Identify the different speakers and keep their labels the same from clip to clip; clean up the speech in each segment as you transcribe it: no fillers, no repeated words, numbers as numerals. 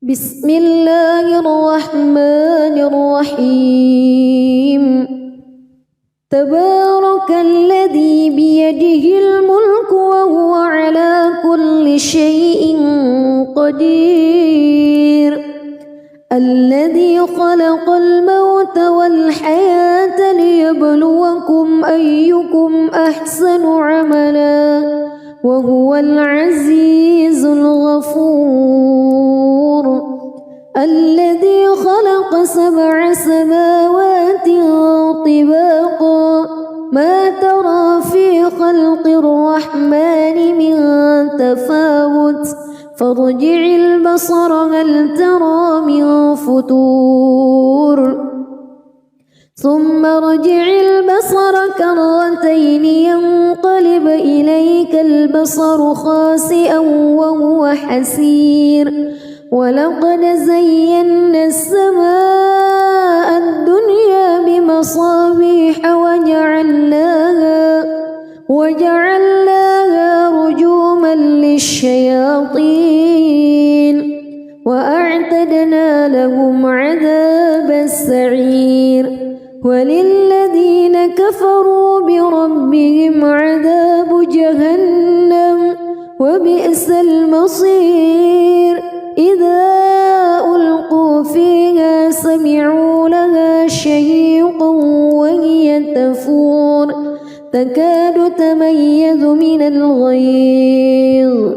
Speaker 1: بسم الله الرحمن الرحيم تبارك الذي بيده الملك وهو على كل شيء قدير الذي خلق الموت والحياة ليبلوكم أيكم أحسن عملا وهو العزيز الغفور الذي خلق 7 سماوات طباقا ما ترى في خلق الرحمن من تفاوت فارجع البصر هل ترى من فتور ثم ارجع البصر كرتين ينقلب إليك البصر خاسئا وهو حسير ولقد زينا السماء الدنيا بمصابيح وجعلناها رجوما للشياطين وأعتدنا لهم عذاب السعير وللذين كفروا بربهم عذاب جهنم وبئس المصير إذا ألقوا فيها سمعوا لها شهيقا وهي تفور تكاد تميز من الغيظ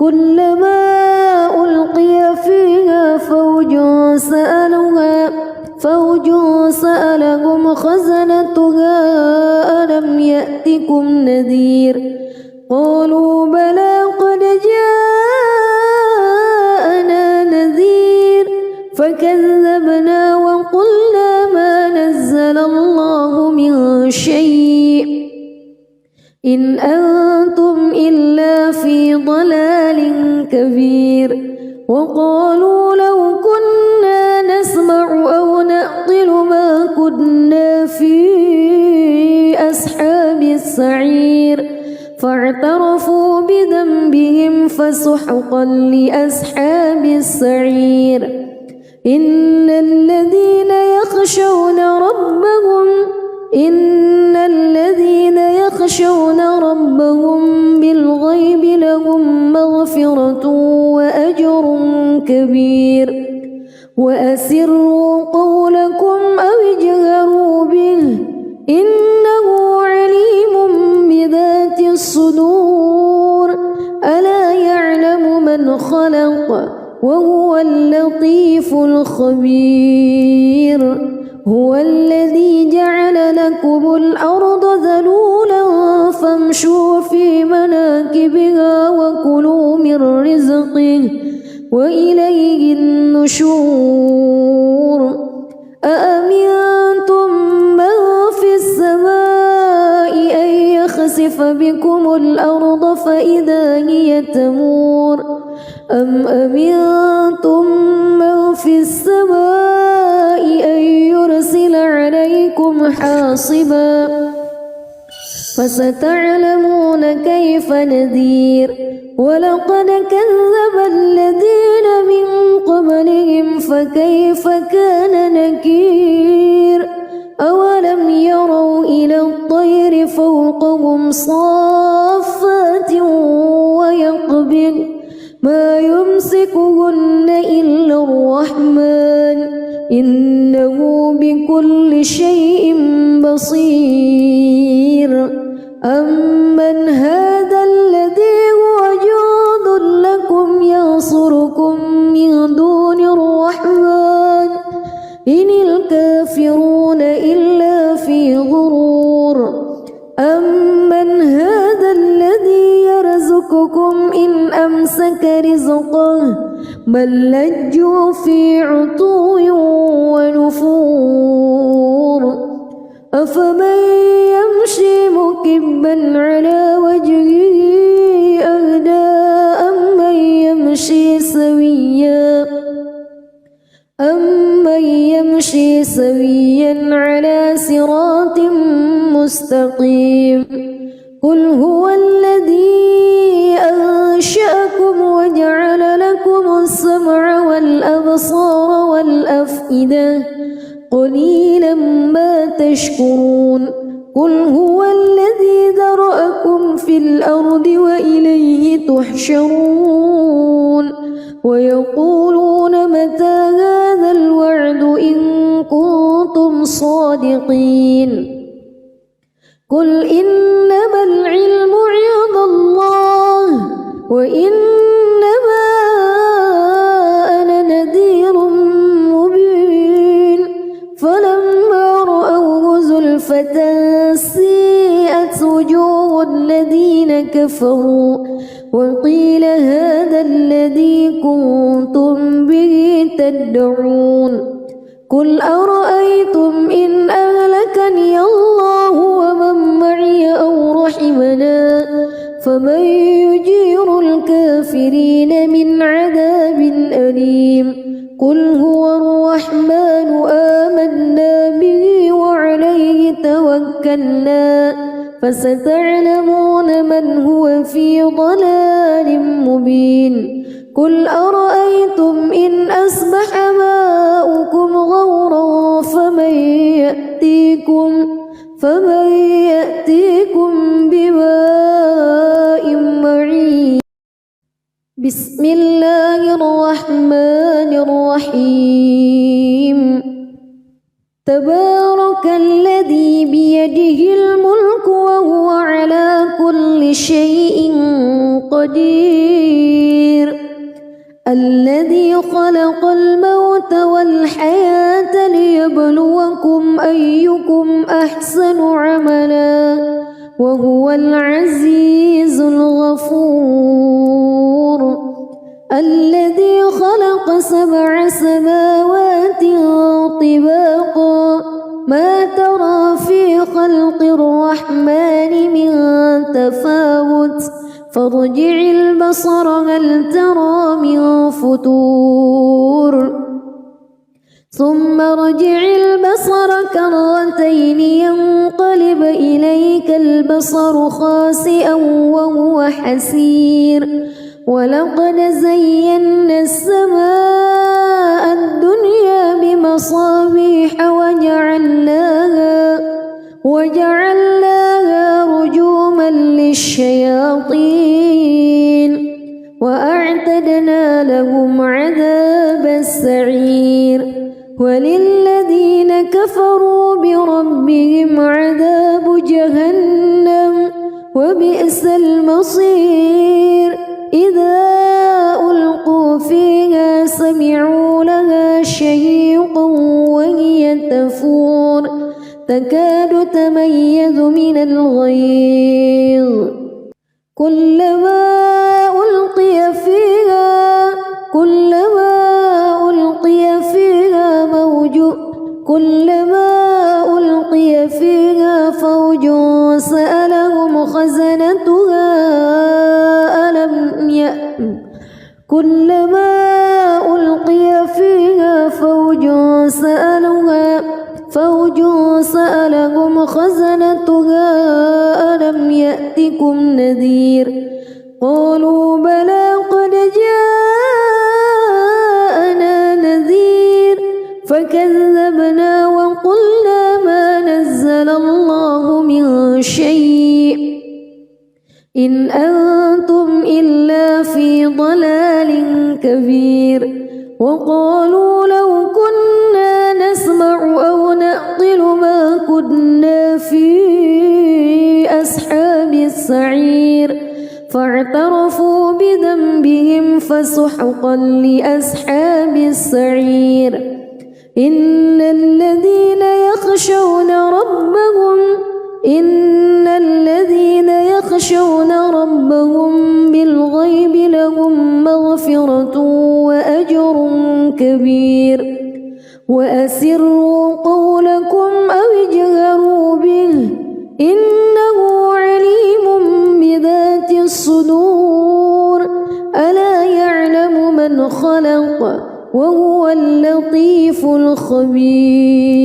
Speaker 1: كلما ألقي فيها فوج سألهم خزنتها ألم يأتكم نذير قالوا بلى قد جاءنا نذير فكذبنا وقلنا ما نزل الله من شيء إن أنتم إلا في ضلال كبير وقالوا لو كنا نسمع أو نعقل ما كنا في أصحاب السعير فاعترفوا بذنبهم فسحقا لأصحاب السعير إن الذين يخشون ربهم بالغيب لهم مغفرة وأجر كبير وأسروا قولكم أو اجهروا به إنه عليم بذات الصدور ألا يعلم من خلق وهو اللطيف الخبير هو الذي جعل لكم الأرض ذلولا فامشوا في مناكبها وكلوا من رزقه وإليه النشور أأمنتم من في السماء أن يخسف بكم الأرض فإذا هي تمور أم أمنتم من في السماء أن يرسل عليكم حاصبا فستعلمون كيف نذير ولقد كذب الذين من قبلهم فكيف كان نكير أولم يروا إلى الطير فوقهم صافات ويقبض ما يمسكهن إلا الرحمن إنه بكل شيء بصير أمن هذا الذي هو جند لكم ينصركم من دون الرحمن إن الكافرون إلا في غرور أمن هذا الذي يرزقكم إن أمسك رزقه بل لجوا في عتو ونفور أفمن يمشي مكبا على وجهه أهدى سويا على صراط مستقيم قل هو الذي أنشأكم وجعل لكم السمع والأبصار والأفئدة قليلا ما تشكرون قل هو الذي ذرأكم في الأرض وإليه تحشرون ويقولون متى هذا الوعد إن كنتم صادقين قل إنما العلم عند الله وإنما أنا نذير مبين فلما رأوه زلفة سيئت وجوه الذين كفروا وقيل هذا الذي كنتم به تدعون قل أرأيتم إن أهلكني الله ومن معي أو رحمنا فمن يجير الكافرين من عذاب أليم قل هو الرحمن آمنا به وعليه توكلنا فستعلمون من هو في ضلال مبين قل أرأيتم إن أصبح ماؤكم غورا فمن يأتيكم بماء معين بسم الله الرحمن الرحيم تبارك الذي بيده الملك وهو على كل شيء قدير الذي خلق الموت والحياة ليبلوكم أيكم أحسن عملا وهو العزيز الغفور الذي خلق 7 سماوات طباقا ما ترى في خلق الرحمن من تفاوت فارجع البصر هل ترى من فتور ثم ارجع البصر كرتين ينقلب إليك البصر خاسئا وهو حسير ولقد زينا السماء الدنيا بمصابيح وجعلناها رجوما للشياطين وأعتدنا لهم عذاب السعير وللذين كفروا بربهم عذاب جهنم وبئس المصير إذا ألقوا فيها سمعوا لها شهيقا وهي تفور تكاد تميز من الغيظ كلما ألقي فيها فوج سألهم خزنتها كلما ألقي فيها فوج سألهم خزنتها ألم يأتكم نذير قالوا بلى قد جاءنا نذير فكذبنا وقلنا ما نزل الله من شيء إن أنتم إلا في ضلال كبير وقالوا لو كنا نسمع أو نعقل ما كنا في أصحاب السعير فاعترفوا بذنبهم فسحقا لأصحاب السعير إن الذين يخشون ربهم بالغيب لهم مغفرة وأجر كبير وأسروا قولكم أو اجهروا به إنه عليم بذات الصدور ألا يعلم من خلق وهو اللطيف الخبير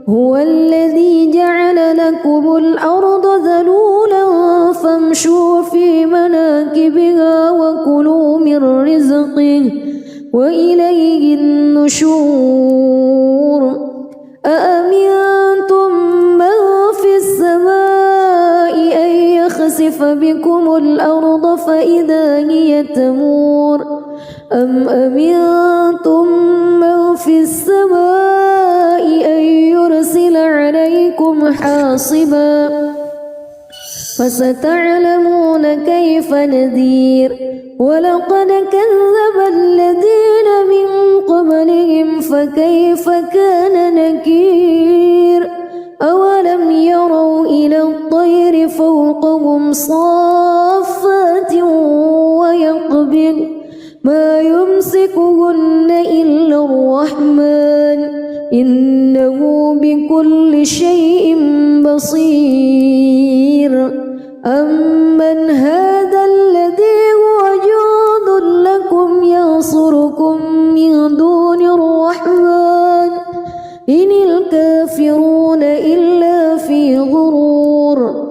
Speaker 1: هو الذي جعل لكم الأرض ذلولا فامشوا في مناكبها وكلوا من رزقه وإليه النشور أأمنتم من في السماء أن يخسف بكم الأرض فإذا هي تمور أم أمنتم من في السماء أن يرسل عليكم حاصبا فستعلمون كيف نذير ولقد كذب الذين من قبلهم فكيف كان نكير أولم يروا إلى الطير فوقهم صافات ويقبض ما يمسكهن إلا الرحمن إنه بكل شيء بصير أمن هذا الذي هو جند لكم ينصركم من دون الرحمن إن الكافرون إلا في غرور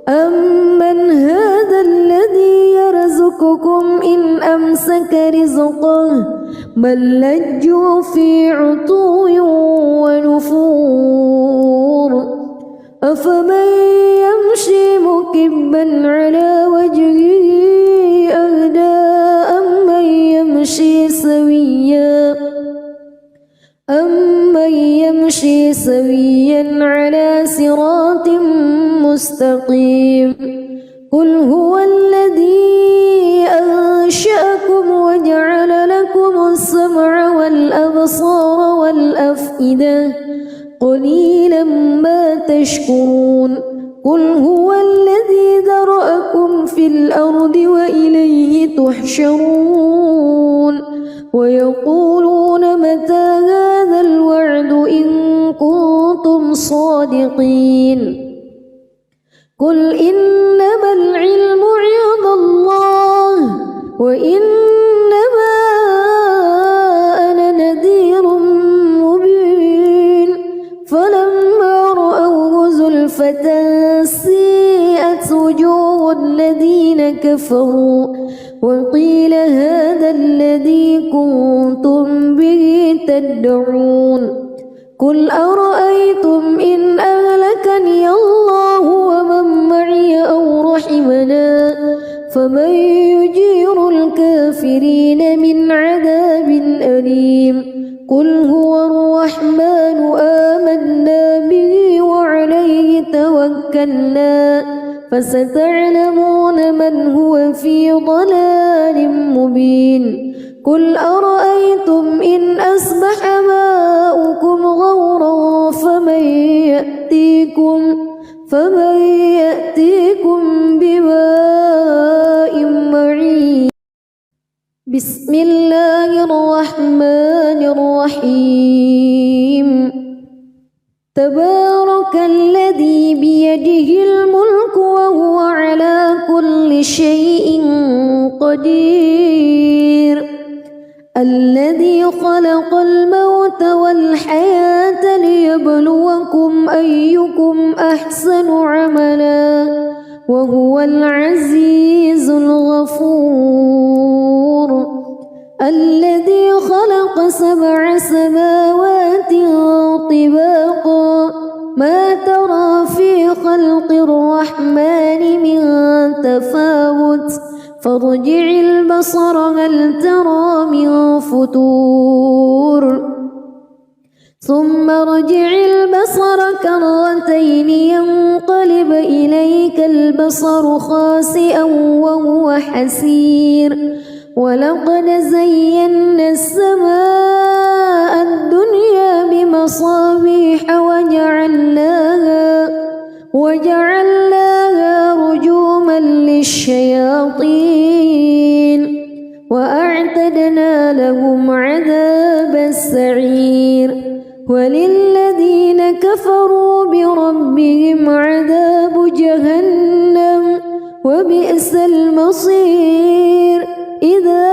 Speaker 1: أمن هذا الذي يرزقكم إن أمسك رزقه بل لجوا في عتو ونفور أفمن يمشي مكبا على وجهه أهدى أمن يمشي سويا على صراط مستقيم قل هو الذي أنشأكم وجعل لكم السمع والأبصار والأفئدة قليلا ما تشكرون قل هو الذي ذرأكم في الأرض وإليه تحشرون ويقولون متى هذا الوعد إن كنتم صادقين قل إنما العلم عند الله وإنما أنا نذير مبين فلما رأوه زلفة سيئت وجوه الذين كفروا وقيل هذا الذي كنتم به تدعون قل أرأيتم إن أهلكني الله ومن معي أو رحمنا فمن يجير الكافرين من عذاب أليم قل هو الرحمن آمنا به وعليه توكلنا فستعلمون من هو في ضلال مبين قل أرأيتم إن أصبح ماؤكم غورا فمن يأتيكم بماء معين بسم الله الرحمن الرحيم تبارك الذي بيده الملك وهو على كل شيء قدير الذي خلق الموت والحياة ليبلوكم أيكم أحسن عملا وهو العزيز الغفور الذي خلق 7 سماوات طباقا ما ترى في خلق الرحمن من تفاوت فارجع البصر هل ترى من فتور ثم ارجع البصر كرتين ينقلب إليك البصر خاسئا وهو حسير ولقد زينا السماء الدنيا بمصابيح وجعلناها رجوما للشياطين وأعتدنا لهم عذاب السعير وللذين كفروا بربهم عذاب جهنم وبئس المصير إذا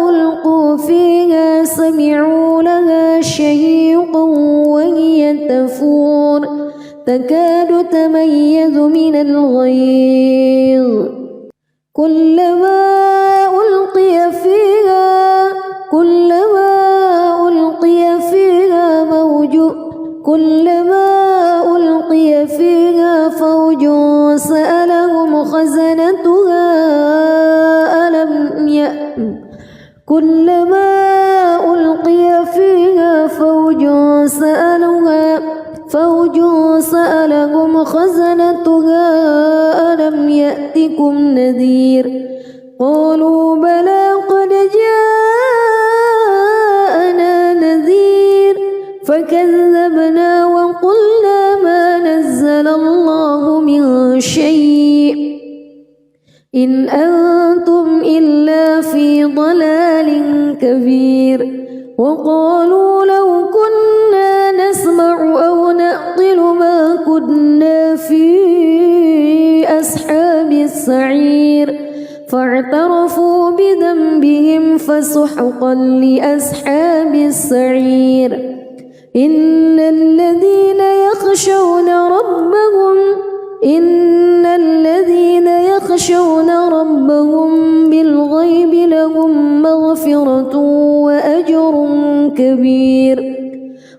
Speaker 1: ألقوا فيها تكاد تميز من الغيظ كلما ألقي فيها فوج سألهم خزنتها ألم يأتكم نذير قالوا بلى قد جاءنا نذير فكذبنا وقلنا ما نزل الله من شيء إن أنتم إلا في ضلال كبير وقالوا لو كنا نسمع أو نعقل ما كنا في أصحاب السعير فاعترفوا بذنبهم فسحقا لأصحاب السعير إن الذين يخشون ربهم بالغيب لهم مغفرة وأجر كبير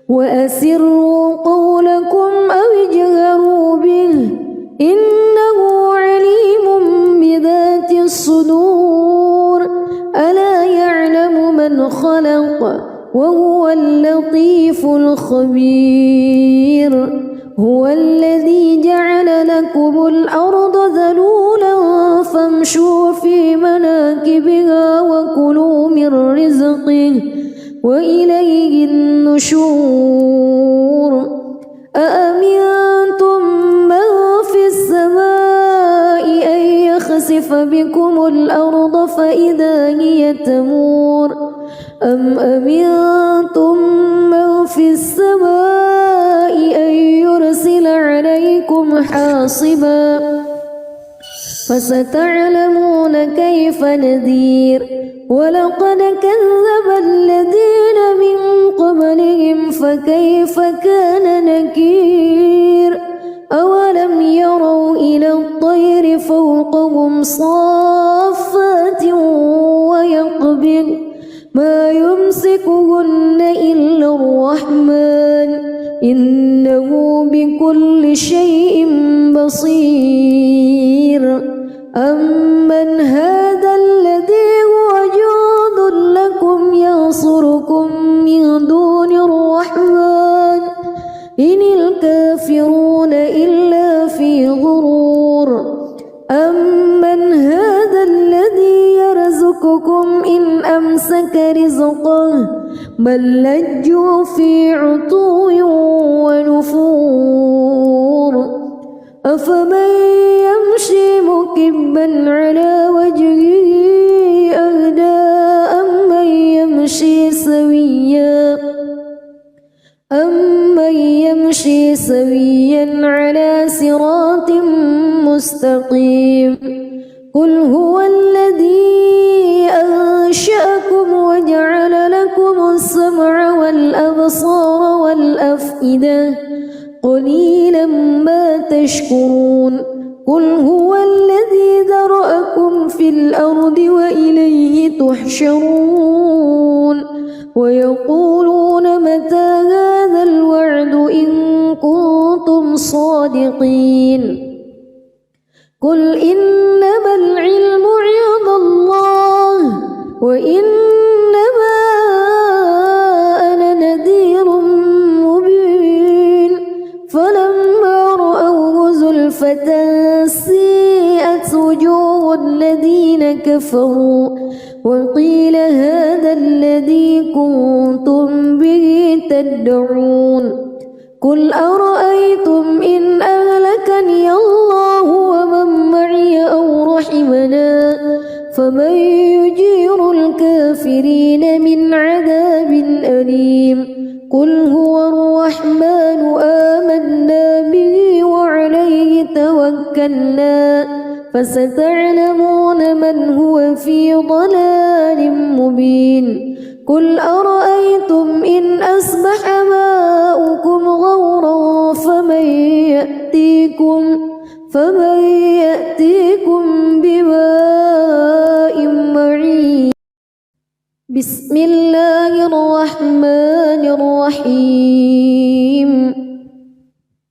Speaker 1: وأسروا قولكم أو اجهروا به إنه عليم بذات الصدور ألا يعلم من خلق وهو اللطيف الخبير هو الذي جعل لكم الأرض ذلولا فامشوا في مناكبها وكلوا من رزقه وإليه النشور أأمنتم من في السماء أن يخسف بكم الأرض فإذا هي تمور أم أمنتم من في السماء أن يرسل عليكم حاصبا فستعلمون كيف نذير ولقد كذب الذين من قبلهم فكيف كان نكير أولم يروا إلى الطير فوقهم صافات ويقبض ما يمسكهن إلا الرحمن إنه بكل شيء بصير أمن هذا الذي هو جند لكم ينصركم من دون الرحمن إن الكافرون إلا في غرور أمن هذا الذي يرزقكم إن أمسك رزقه بل لجوا في عتو ونفور أفمن يمشي مكبا على وجهه أهدى أمن يمشي سويا على صراط مستقيم قل هو الذي أنشأكم وجعل لكم السمع والأبصار والأفئدة قليلا ما تشكرون قل هو الذي ذرأكم في الأرض وإليه تحشرون ويقولون متى هذا الوعد إن كنتم صادقين قل إنما العلم عند الله وإنما أنا نذير مبين فلما رأوه زلفة سيئت وجوه الذين كفروا وقيل هذا الذي كنتم به تدعون قل أرأيتم إن أهلكني الله ومن معي أو رحمنا فمن يجير الكافرين من عذاب أليم قل هو الرحمن آمنا به وعليه توكلنا فستعلمون من هو في ضلال مبين قل أرأيتم إن أصبح ماؤكم غورا فمن يأتيكم بماء معين. بسم الله الرحمن الرحيم.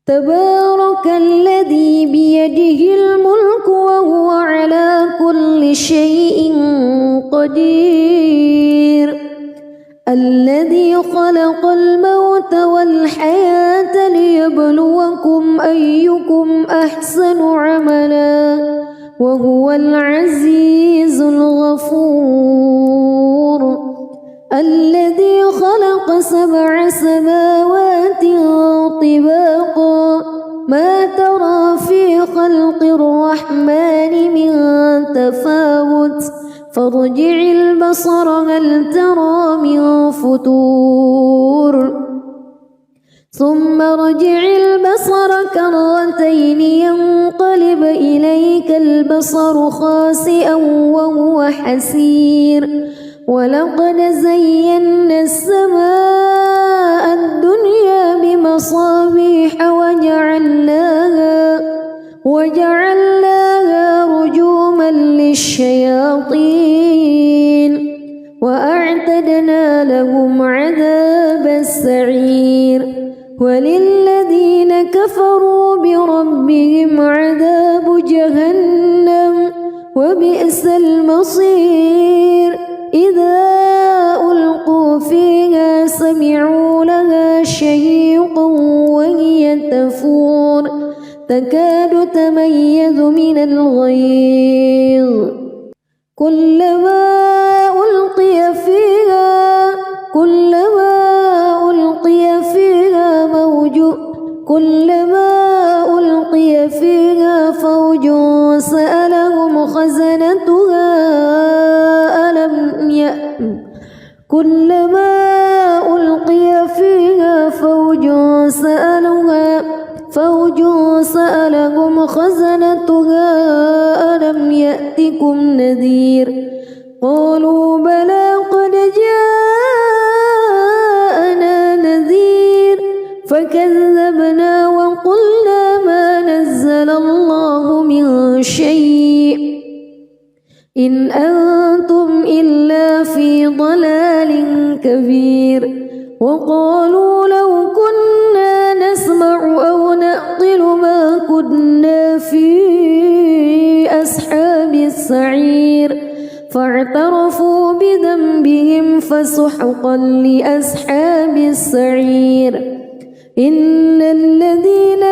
Speaker 1: تبارك الذي بيده الملك وهو على كل شيء قدير. الذي خلق الموت والحياة ليبلوكم أيكم أحسن عملا وهو العزيز الغفور. الذي خلق 7 سماوات طباقا ما ترى في خلق الرحمن من تفاوت فارجع البصر هل ترى من فطور ثم ارجع البصر كرتين ينقلب إليك البصر خاسئا وهو حسير. ولقد زينا السماء الدنيا بمصابيح وجعلناها رجوما للشياطين وأعتدنا لهم عذاب السعير. وللذين كفروا بربهم عذاب جهنم وبئس المصير. إذا ألقوا فيها سمعوا لها شهيقا وهي تفور تكاد تميز من الغيظ. كلما ألقي فيها فوج سألهم خزنتها ألم يأتكم نذير. قالوا بلى قد جاءنا نذير فكذبنا وقلنا ما نزل الله من شيء إن أنتم إلا في ضلال كبير. وقالوا لو كنا نسمع أو نعقل ما كنا في أصحاب السعير فاعترفوا بذنبهم فسحقا لأصحاب السعير. إن الذين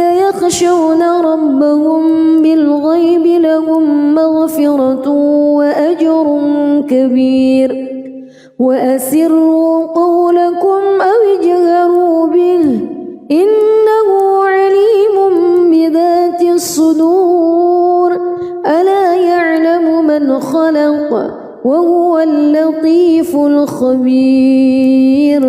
Speaker 1: يخشون ربهم بالغيب لهم مغفرة وأجر كبير. وأسروا قولكم أو اجهروا به إنه عليم بذات الصدور. ألا يعلم من خلق وهو اللطيف الخبير.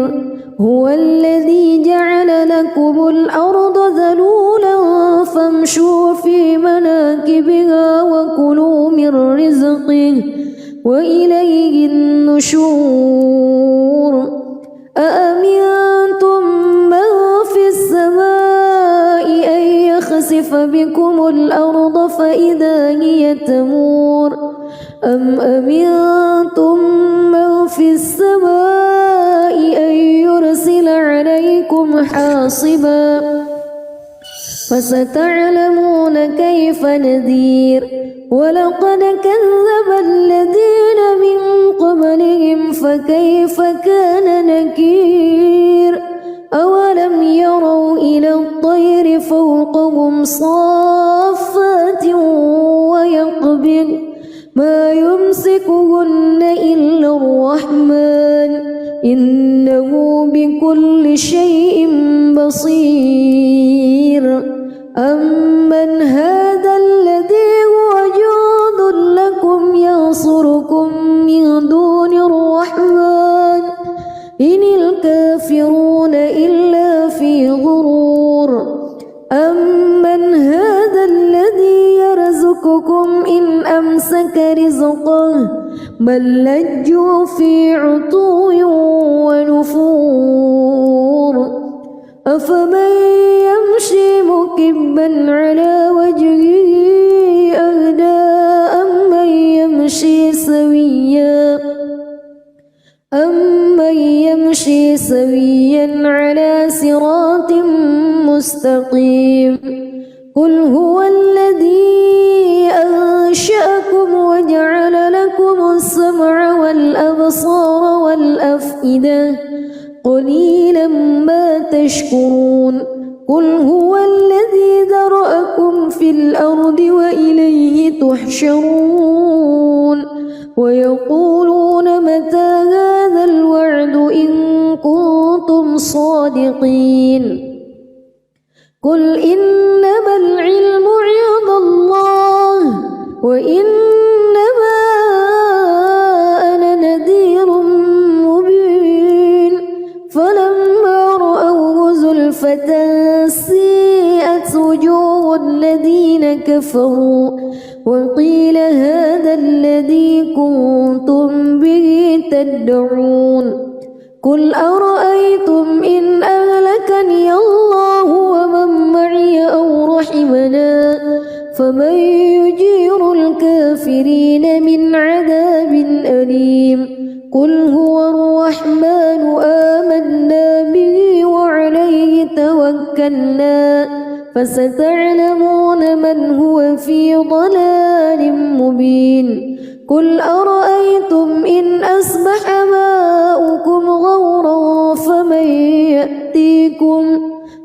Speaker 1: هو الذي جعل لكم الأرض ذلولا فامشوا في مناكبها وكلوا من رزقه وإليه النشور. أأمنتم من في السماء أن يخسف بكم الأرض فإذا هي تمور أم أمنتم من في السماء أن يرسل عليكم حاصبا فستعلمون كيف نذير. ولقد كذب الذين من قبلهم فكيف كان نكير. أولم يروا إلى الطير فوقهم صافات ويقبض ما يمسكهن إلا الرحمن إنه بكل شيء بصير. أمن هذا الذي هو جند لكم ينصركم من دون الرحمن إن الكافرون إلا في غرور. أمن هذا الذي يرزقكم إن أمسك رزقه بل لجوا في عتو ونفور أفمن يمشي مكبا على وجهه أهدى أمن يمشي سويا على صراط مستقيم قل هو الذي أنشأكم وجعل لكم السمع والأبصار والأفئدة قليلا ما تشكرون قل هو الذي ذرأكم في الأرض وإليه تحشرون ويقولون متى هذا الوعد إن كنتم صادقين قل إنما العلم عند الله وإنما أنا نذير مبين فلما رأوه زلفة سيئت وجوه الذين كفروا وقيل هذا الذي كنتم به تدعون قل أرأيتم إن أهلكني الله ومن معي أو رحمنا فمن يجير الكافرين من عذاب أليم قل هو الرحمن آمنا به وعليه توكلنا فستعلمون من هو في ضلال مبين قل أرأيتم إن أصبح ماؤكم غورا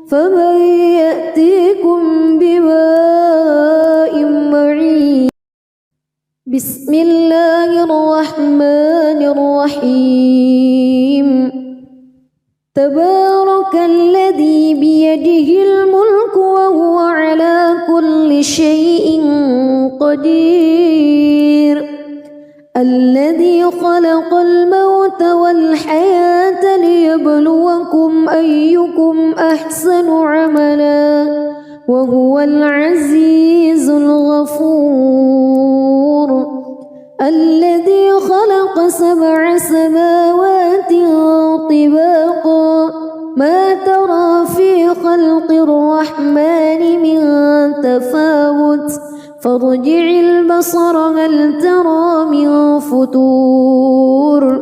Speaker 1: فمن يأتيكم بماء معين بسم الله الرحمن الرحيم تبارك الذي بيده الملك وهو على كل شيء قدير الذي خلق الموت والحياة ليبلوكم أيكم أحسن عملا وهو العزيز الغفور الذي خلق 7 سماوات طباقا ما ترى في خلق الرحمن من تفاوت فارجع البصر هل ترى من فطور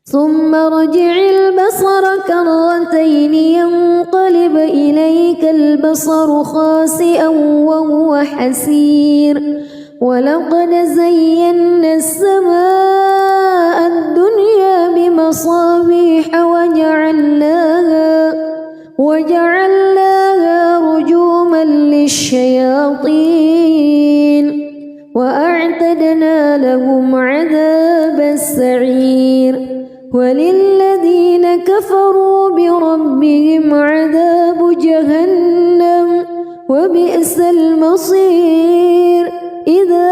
Speaker 1: ثم ارجع البصر كرتين ينقلب إليك البصر خاسئا وهو حسير ولقد زينا السماء الدنيا بمصابيح وجعلناها رجوما للشياطين وأعتدنا لهم عذاب السعير وللذين كفروا بربهم عذاب جهنم وبئس المصير إذا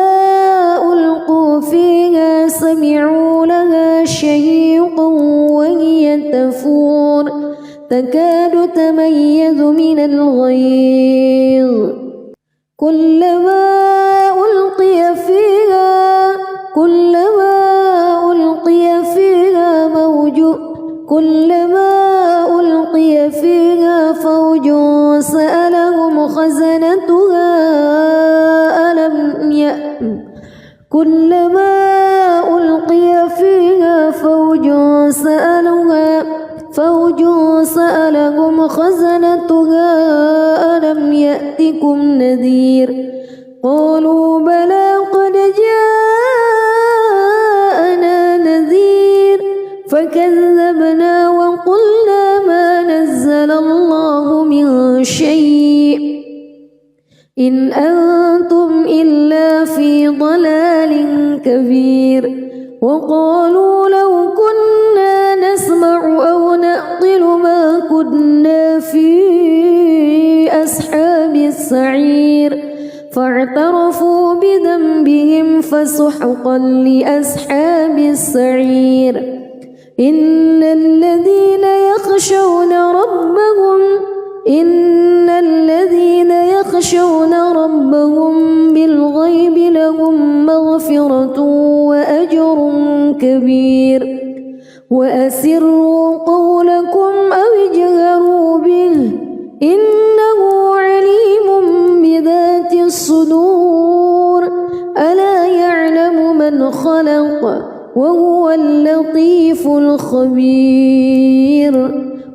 Speaker 1: ألقوا فيها سمعوا لها شهيقا وهي تفور تكاد تميز من الغيظ كلما ألقي فيها فوج سألهم خزنتها كلما ألقي فيها فوج سألهم خزنتها ألم يأتكم نذير قالوا بلى قد جاءنا نذير فكذبنا وقلنا ما نزل الله من شيء إن أنتم إلا في ضلال كبير وقالوا لو كنا نسمع أو نعقل ما كنا في أصحاب السعير فاعترفوا بذنبهم فسحقا لأصحاب السعير إن الذين يخشون ربهم بالغيب لهم مغفرة مغفرة وأجر كبير وأسروا قولكم أو اجهروا به إنه عليم بذات الصدور ألا يعلم من خلق وهو اللطيف الخبير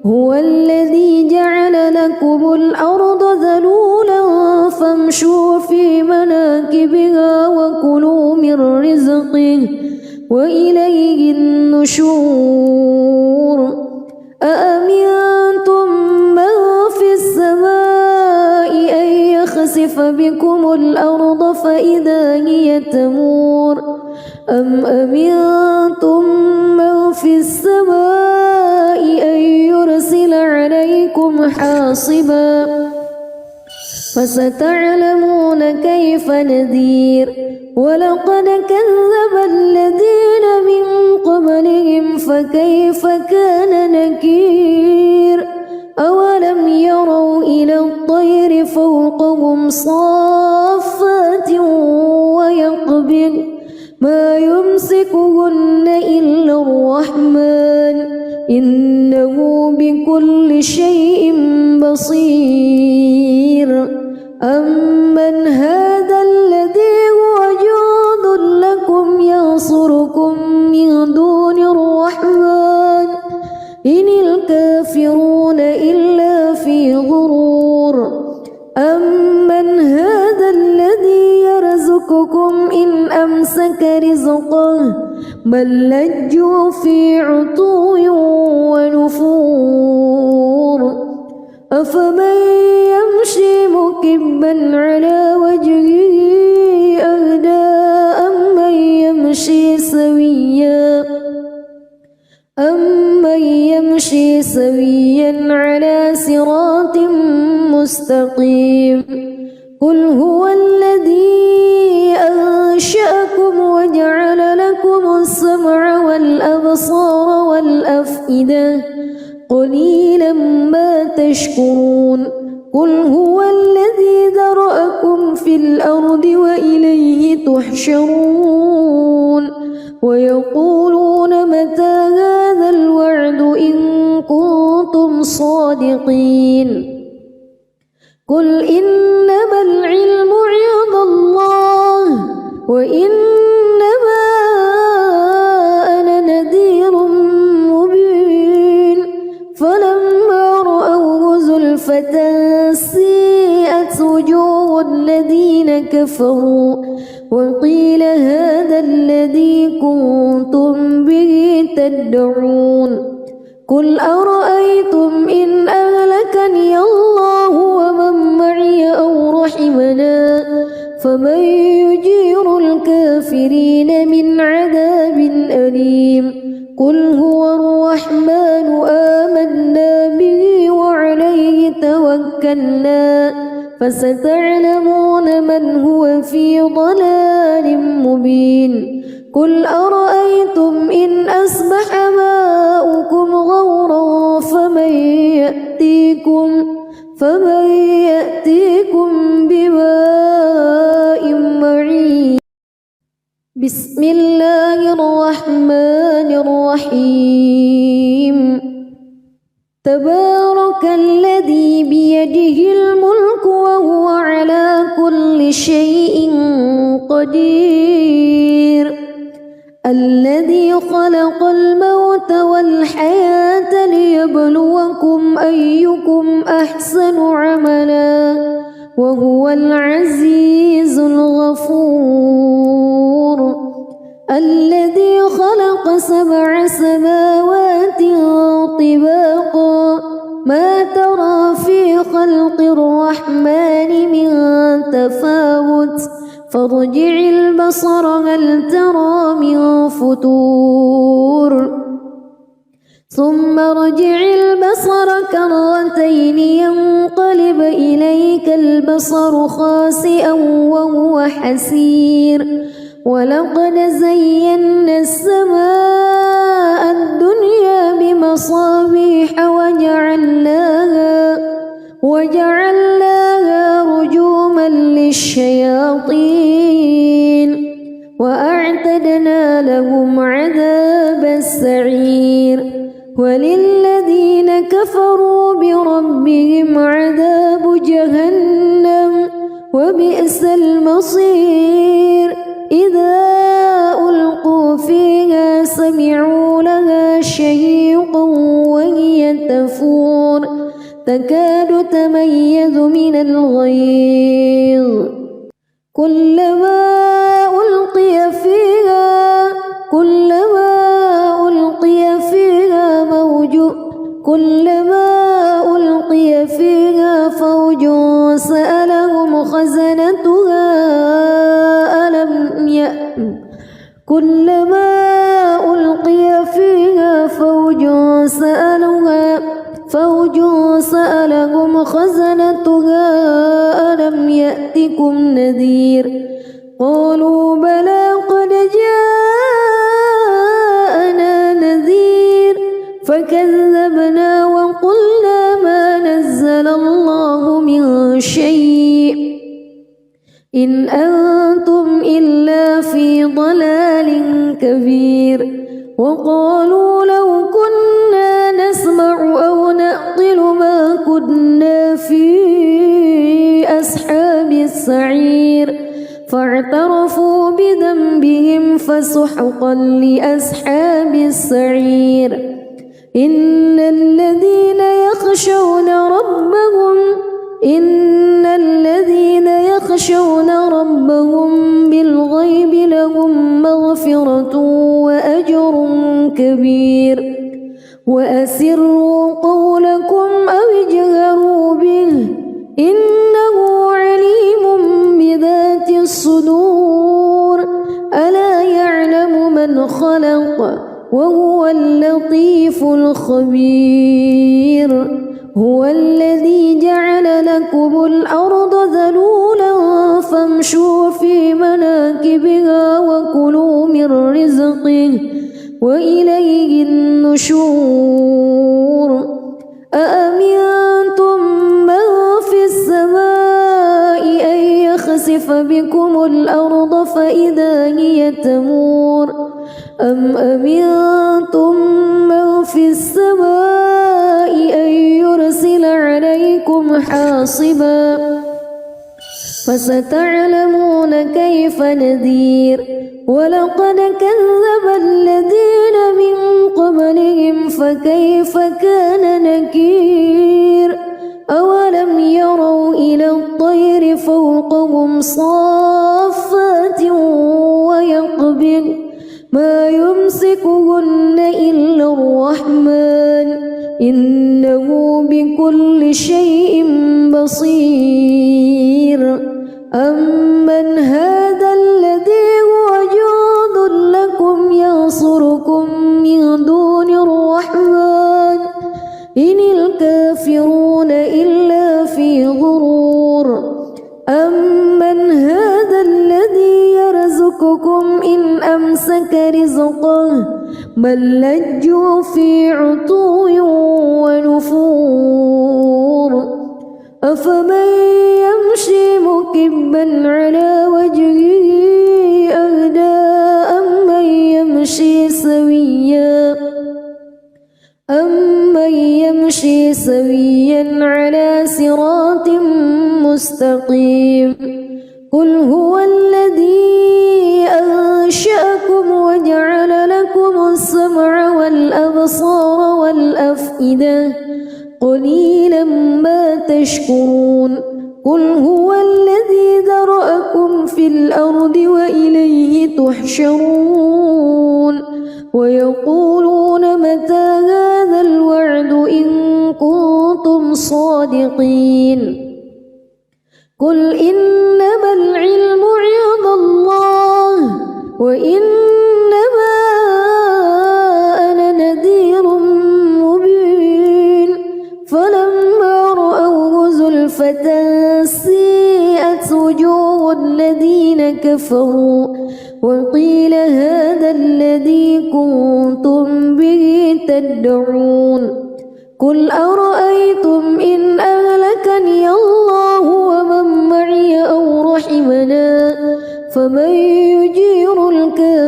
Speaker 1: هو الذي جعل لكم الأرض ذلولا فامشوا في مناكبها وكلوا من رزقه وإليه النشور أأمنتم من في السماء أن يخسف بكم الأرض فإذا هي تمور أم أمنتم من في السماء أن يرسل عليكم حاصبا فستعلمون كيف نذير ولقد كذب الذين من قبلهم فكيف كان نكير أولم يروا إلى الطير فوقهم صافات ويقبض ما يمسكهن إلا الرحمن إنه بكل شيء بصير أمن هذا الذي هو جند لكم ينصركم من دون الرحمن إن الكافرون إلا في غرور أمن هذا الذي يرزقكم إن أمسك رزقه بل لجوا في عتو ونفور أفمن يمشي مكبا على وجهه أهدى أمن يمشي سويا على صراط مستقيم قل هو الذي أنشأكم وجعل لكم السمع والأبصار والأفئدة قليلا ما تشكرون قل هو الذي ذرأكم في الأرض وإليه تحشرون ويقولون متى هذا الوعد إن كنتم صادقين قل إنما العلم عند الله وإنما أنا نذير مبين فلما رأوه زلفة سيئت وجوه الذين كفروا وقيل هذا الذي كنتم به تدعون قل أرأيتم إن أهلكني الله ومن معي أو رحمنا فمن يجير الكافرين من عذاب أليم قل هو الرحمن آمنا به وعليه توكلنا فستعلمون من هو في ضلال مبين قل أرأيتم إن أصبح ماؤكم غورا فمن يأتيكم بماء معين بسم الله الرحمن الرحيم تبارك الذي بيده الملك وهو على كل شيء قدير الذي خلق الموت والحياة ليبلوكم أيكم أحسن عملا وهو العزيز الغفور الذي خلق 7 سماوات طباقا ما ترى في خلق الرحمن من تفاوت فارجع البصر هل ترى من فتور ثم ارجع البصر كرتين ينقلب إليك البصر خاسئا وهو حسير ولقد زينا السماء الدنيا بمصابيح وجعلناها رجوما للشياطين وأعتدنا لهم عذاب السعير وللذين كفروا بربهم عذاب جهنم وبئس المصير إذا ألقوا فيها سمعوا لها شهيقا وهي تفور تكاد تميز من الغيظ كلما ألقي فيها فوج سألهم خزنتها ألم يأتكم نذير قالوا بلى قد جاءنا نذير فكذبنا وقلنا ما نزل الله من شيء إن أنتم إلا في ضلال كبير وقالوا لو كنا نسمع أو نعقل ما كنا في أصحاب السعير فاعترفوا بذنبهم فسحقا لأصحاب السعير إن الذين يخشون ربهم بالغيب لهم مغفرة وأجر كبير وأسروا قولكم أو اجهروا به إنه عليم بذات الصدور ألا يعلم من خلق وهو اللطيف الخبير هو الذي جعل لكم الأرض ذلولا فامشوا في مناكبها وكلوا من رزقه وإليه النشور أأمنتم من في السماء أن يخسف بكم الأرض فإذا هي تمور أم أمنتم من في السماء أن يرسل عليكم حاصبا فستعلمون كيف نذير ولقد كذب الذين من قبلهم فكيف كان نكير أولم يروا إلى الطير فوقهم صافات ويقبض ما يمسكهن إلا الرحمن إنه بكل شيء بصير أمن هذا الذي هو جند لكم ينصركم من دون الرحمن إن الكافرون إلا في غرور أمن هذا الذي يرزقكم إن أمسك رزقه بل لجوا في عتو ونفور أفمن يمشي مكبا على وجهه أهدى أمن يمشي سويا على صراط مستقيم قل هو الذي أنشأكم وجعل لكم السمع والأبصار والأفئدة قليلا ما تشكرون قل هو الذي ذرأكم في الأرض وإليه تحشرون ويقولون متى هذا الوعد إن كنتم صادقين قل إنما العلم عند الله وإنما أنا نذير مبين فلما رأوه زلفة سيئت وجوه الذين كفروا وقيل هذا الذي كنتم به تدعون قل أرأيتم إن أهلكني الله ومن معي أو رحمنا فمن يجير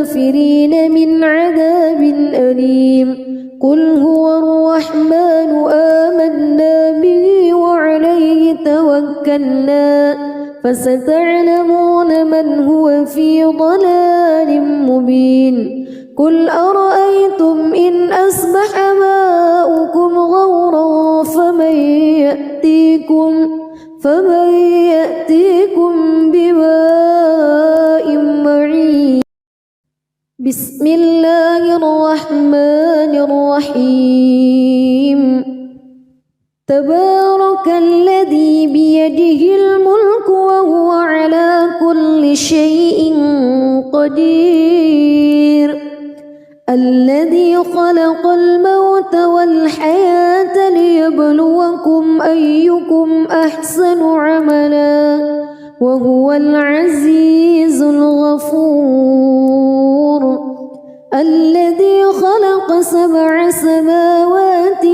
Speaker 1: الكافرين من عذاب أليم قل هو الرحمن آمنا به وعليه توكلنا فستعلمون من هو في ضلال مبين قل أرأيتم إن أصبح ماؤكم غورا فمن يأتيكم بماء معين بسم الله الرحمن الرحيم تبارك الذي بيده الملك وهو على كل شيء قدير الذي خلق الموت والحياة ليبلوكم أيكم أحسن عملا وهو العزيز الغفور الذي خلق 7 سماوات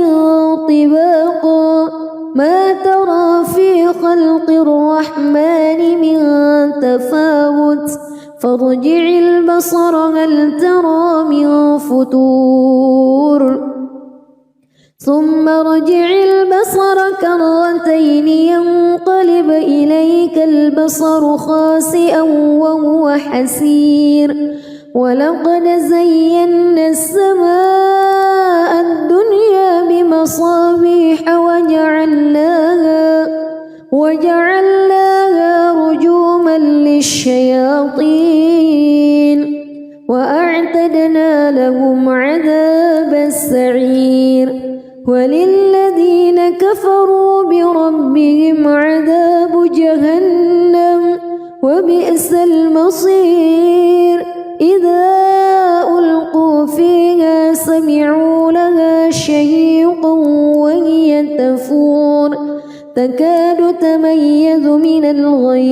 Speaker 1: طباقا ما ترى في خلق الرحمن من تفاوت فارجع البصر هل ترى من فتور ثم ارجع البصر كرتين ينقلب إليك البصر خاسئا وهو حسير ولقد زينا السماء الدنيا بمصابيح وجعلناها رجوما للشياطين وأعتدنا لهم عذاب السعير وللذين كفروا بربهم عذاب جهنم وبئس المصير إذا ألقوا فيها سمعوا لها شهيقا وهي تفور تكاد تميز من الغيظ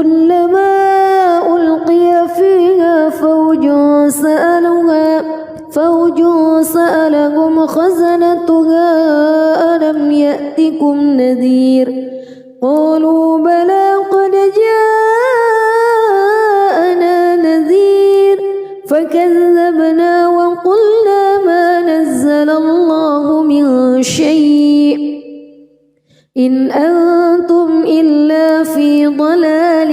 Speaker 1: كلما ألقي فيها فوج سألهم خزنتها ألم يأتكم نذير قالوا بلى قد جاءنا نذير فكذبنا وقلنا ما نزل الله من شيء إن أنتم إلا في ضلال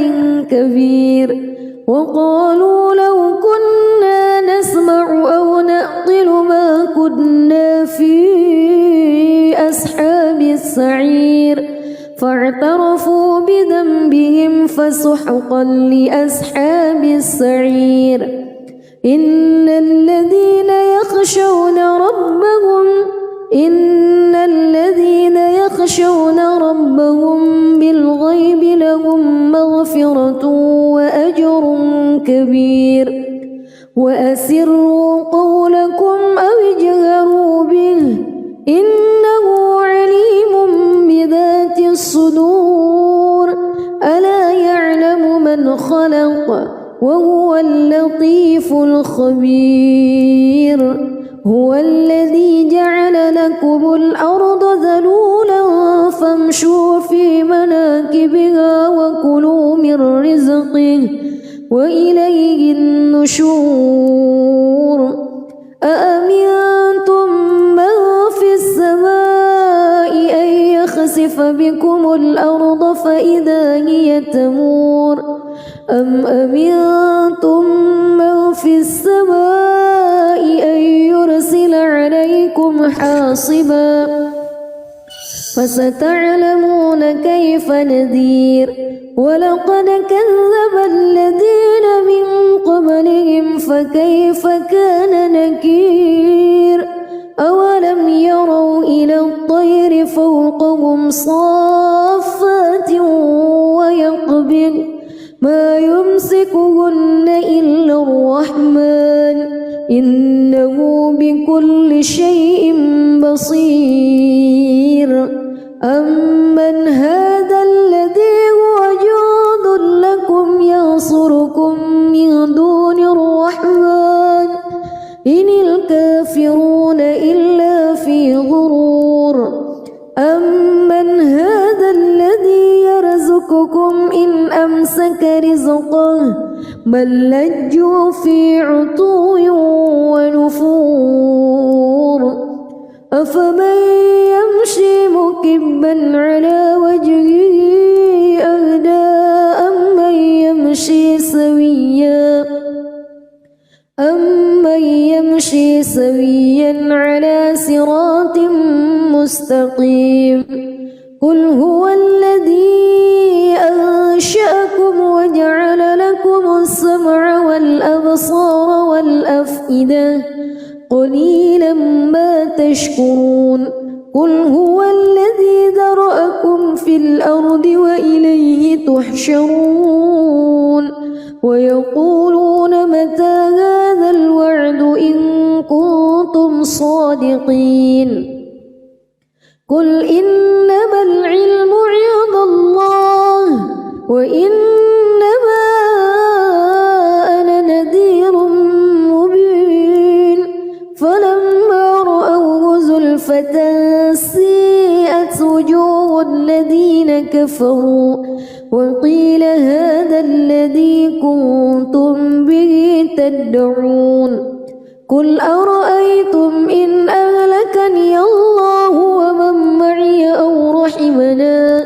Speaker 1: كبير وقالوا لو كنا نسمع أو نعقل ما كنا في أصحاب السعير فاعترفوا بذنبهم فسحقا لأصحاب السعير إن الذين يخشون ربهم بالغيب لهم مغفرة وأجر كبير وأسروا قولكم أو اجهروا به إنه عليم بذات الصدور ألا يعلم من خلق وهو اللطيف الخبير هو الذي جعل لكم الأرض ذلولا فامشوا في مناكبها وكلوا من رزقه وإليه النشور أأمنتم من في السماء أن يخسف بكم الأرض فإذا هي تمور أم أمنتم من في السماء أن يرسل عليكم حاصبا فستعلمون كيف نذير ولقد كذب الذين من قبلهم فكيف كان نكير أولم يروا إلى الطير فوقهم صافات ويقبض ما يمسكهن إلا الرحمن إنه بكل شيء بصير أمن هذا الذي هو بل لجوا في عتو ونفور أفمن يمشي مكبا على وجهه أهدى أمن يمشي سويا على صراط مستقيم قل هو الذي أنشأكم وجعل لكم السمع والأبصار والأفئدة قليلا ما تشكرون قل هو الذي ذرأكم في الأرض وإليه تحشرون ويقولون متى هذا الوعد إن كنتم صادقين قل إنما العلم عند الله وإنما أنا نذير مبين فلما رأوه زلفة سيئت وجوه الذين كفروا وقيل هذا الذي كنتم به تدعون قل أرأيتم إن أهلكني الله ومن معي أو رحمنا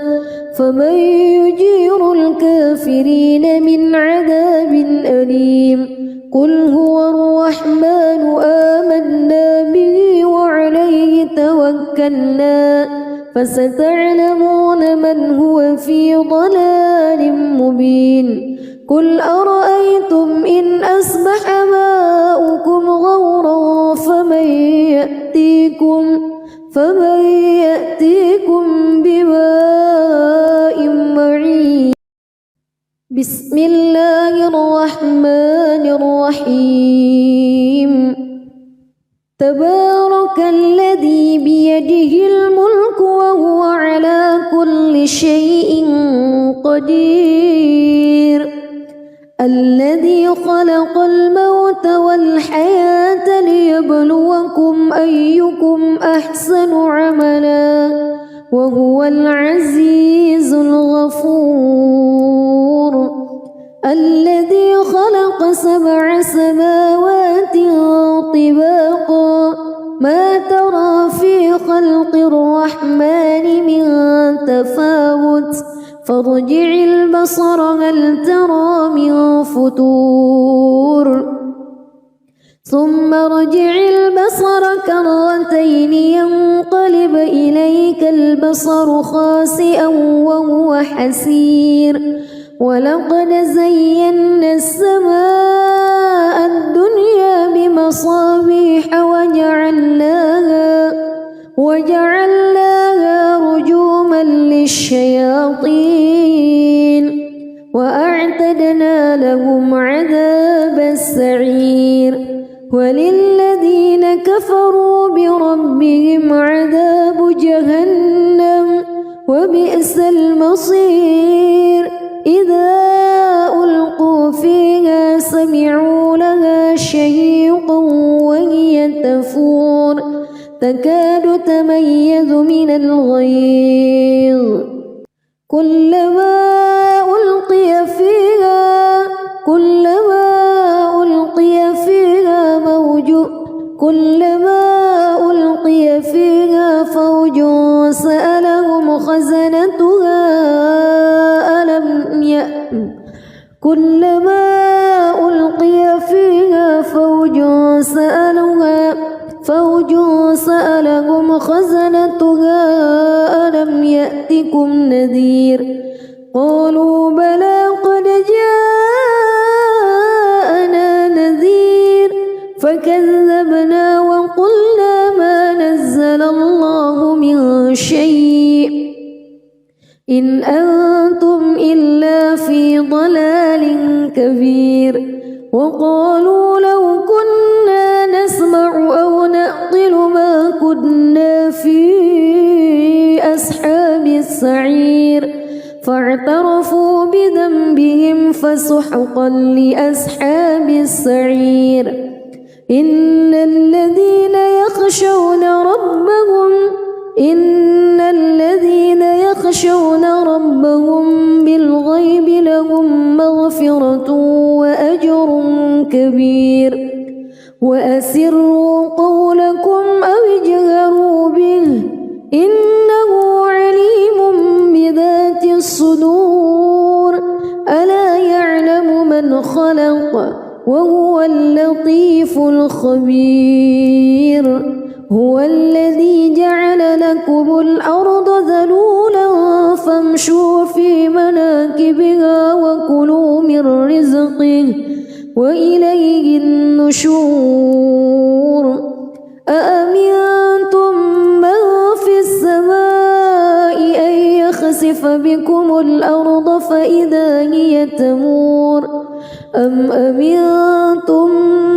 Speaker 1: فمن يجير الكافرين من عذاب أليم قل هو الرحمن آمنا به وعليه توكلنا فستعلمون من هو في ضلال مبين قل أرأيتم إن أصبح ماؤكم غورا فمن يأتيكم بماء معين بسم الله الرحمن الرحيم تبارك الذي بيده الملك وهو على كل شيء قدير الذي خلق الموت والحياة ليبلوكم أيكم أحسن عملا وهو العزيز الغفور الذي خلق 7 سماوات طباقا ما ترى في خلق الرحمن من تفاوت فارجع البصر هل ترى من فتور ثم ارجع البصر كرتين ينقلب إليك البصر خاسئا وهو حسير ولقد زينا السماء الدنيا بمصابيح وجعلناها رجوما للشياطين وأعتدنا لهم عذاب السعير وللذين كفروا بربهم عذاب جهنم وبئس المصير إذا ألقوا فيها سمعوا لها شهيقا وهي تفور تكاد تميز من الغيظ كلما ألقي فيها فوج سألهم خزنتها ألم يأتكم نذير قالوا بلى قد جاءنا نذير فكذبنا وقلنا ما نزل الله من شيء إن أنتم إلا في ضلال كبير وقالوا لو كنا نسمع أو نعقل ما كنا في أصحاب السعير فاعترفوا بذنبهم فسحقا لأصحاب السعير إن الذين يخشون ربهم بالغيب لهم مغفرة وأجر كبير وأسروا قولكم أو اجهروا به إنه عليم بذات الصدور ألا يعلم من خلق وهو اللطيف الخبير هو الذي جعل لكم الأرض ذلولا فامشوا في مناكبها وكلوا من رزقه وإليه النشور أأمنتم من في السماء أن يخسف بكم الأرض فإذا هي تمور أم أمنتم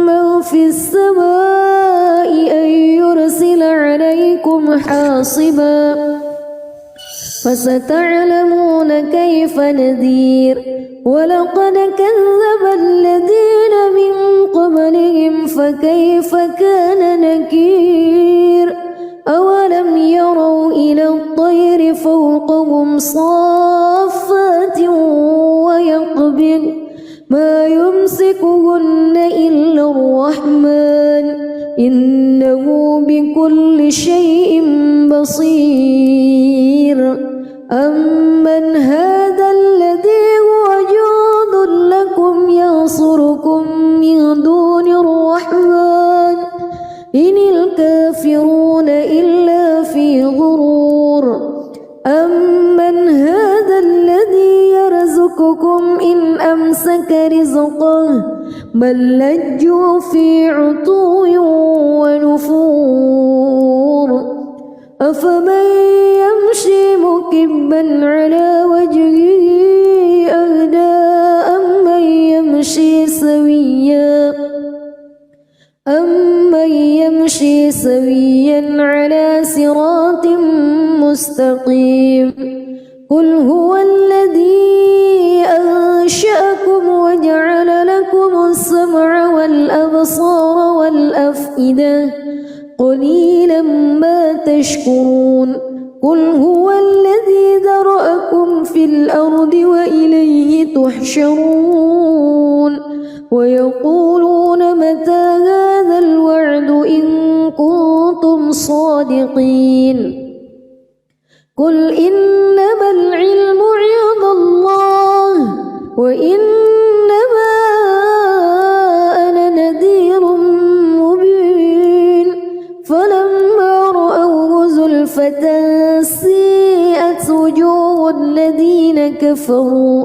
Speaker 1: من في السماء أن يرسل عليكم حاصبا فستعلمون كيف نذير ولقد كذب الذين من قبلهم فكيف كان نكير أولم يروا إلى الطير فوقهم صافات ويقبض ما يمسكهن إلا الرحمن إنه بكل شيء بصير أمن هذا الذي هو جند لكم ينصركم من دون الرحمن إن الكافرون إلا في غرور أمن هذا الذي يرزقكم إن أمسك رزقه بل لجوا في عتو ونفور أفمن يمشي مكبا على وجهه أهدى أمن يمشي سويا على صراط مستقيم قل هو الذي أنشأكم وجعل لكم السمع والأبصار والأفئدة قليلا ما تشكرون قل هو الذي ذرأكم في الأرض وإليه تحشرون ويقولون متى هذا الوعد إن كنتم صادقين قل إنما العلم عند الله وإنما أنا نذير مبين فلما رأوه زلفة سيئت وجوه الذين كفروا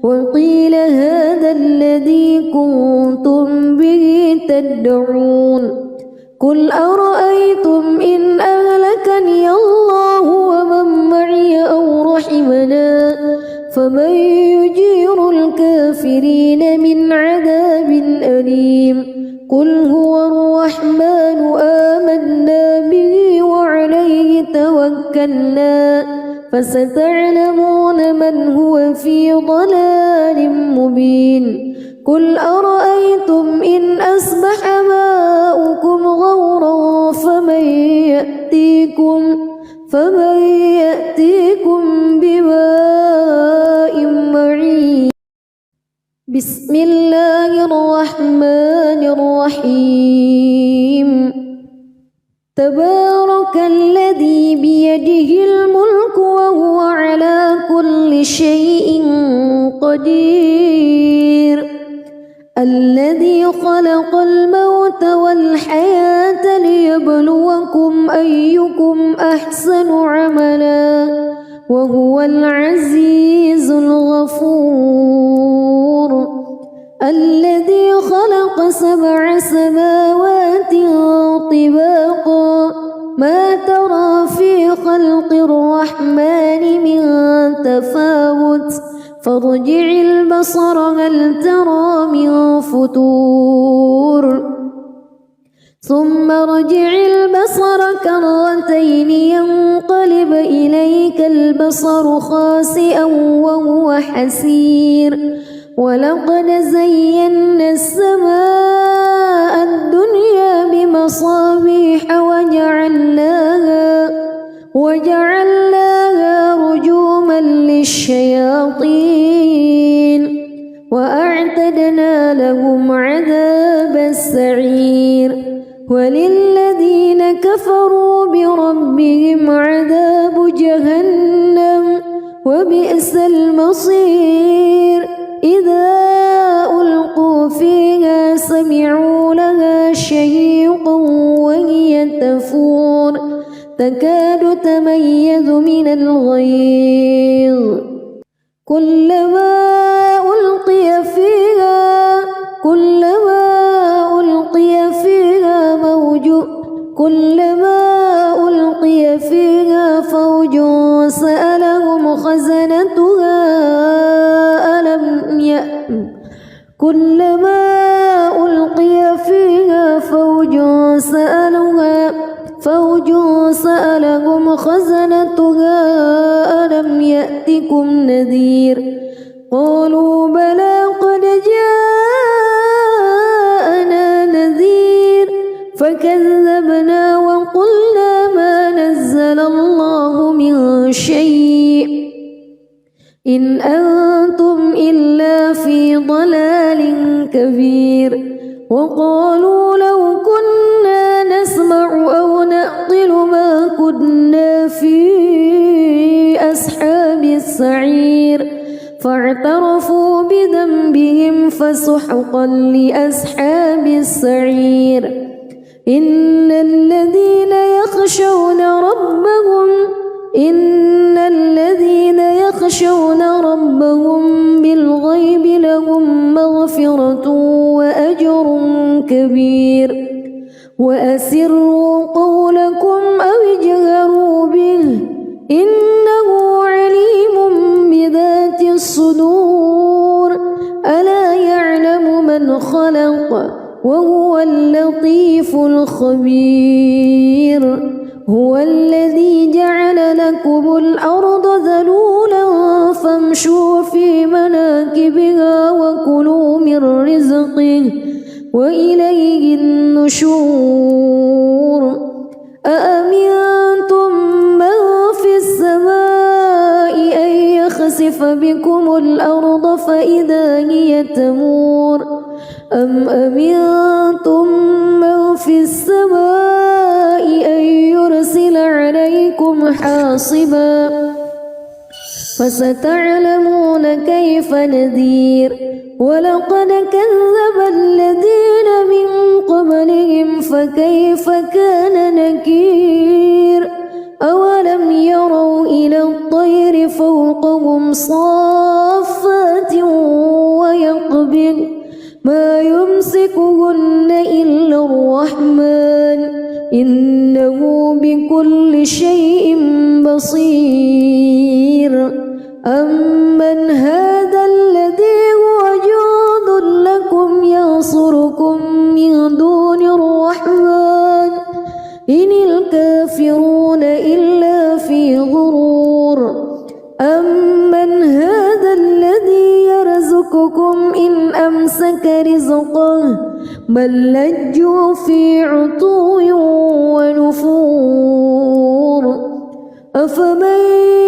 Speaker 1: وقيل هذا الذي كنتم به تدعون قل أرأيتم إن أهلكني الله ومن معي أو رحمنا فمن يجير الكافرين من عذاب أليم قل هو الرحمن آمنا به وعليه توكلنا فستعلمون من هو في ضلال مبين قل أرأيتم إن أصبح ماؤكم غورا فمن يأتيكم بماء معين بسم الله الرحمن الرحيم تبارك الذي بيده الملك وهو على كل شيء قدير الذي خلق الموت والحياة ليبلوكم أيكم أحسن عملا وهو العزيز الغفور الذي خلق 7 سماوات طباقا ما ترى في خلق الرحمن من تفاوت فارجع البصر هل ترى من فتور ثم ارجع البصر كرتين ينقلب إليك البصر خاسئا وهو حسير ولقد زينا السماء الدنيا بمصابيح وجعلناها رجوما للشياطين وأعتدنا أعتدنا لهم عذاب السعير وللذين كفروا بربهم عذاب جهنم وبئس المصير إذا ألقوا فيها سمعوا لها شهيقا وهي تفور تكاد تميز من الغيظ كلما ألقي فيها فوج سألهم خزنتها ألم يأتكم نذير قالوا بلى قد جاءنا نذير فكذبنا وقلنا ما نزل الله من شيء إن أنتم إلا في ضلال كبير وقالوا لو كنا نسمع أو نعقل ما كنا في أصحاب السعير فاعترفوا بذنبهم فسحقا لأصحاب السعير إن الذين يخشون ربهم بالغيب لهم مغفرة وأجر كبير وأسروا قولكم أو اجهروا به إنه عليم بذات الصدور ألا يعلم من خلق وهو اللطيف الخبير هو الذي جعل لكم الأرض ذلولا فامشوا في مناكبها وكلوا من رزقه وإليه النشور أأمنتم من في السماء أن يخسف بكم الأرض فإذا هي تمور أم أمنتم من في السماء أن يرسل عليكم حاصبا فستعلمون كيف نذير ولقد كذب الذين من قبلهم فكيف كان نكير أولم يروا إلى الطير فوقهم صافات ويقبض ما يمسكهن إلا الرحمن إنه بكل شيء بصير أمن هذا الذي هو جند لكم ينصركم من دون الرحمن إن الكافرون إلا في غرور أمن هذا الذي يرزقكم إن أمسك رزقه بل لجوا في عتو ونفور أفمن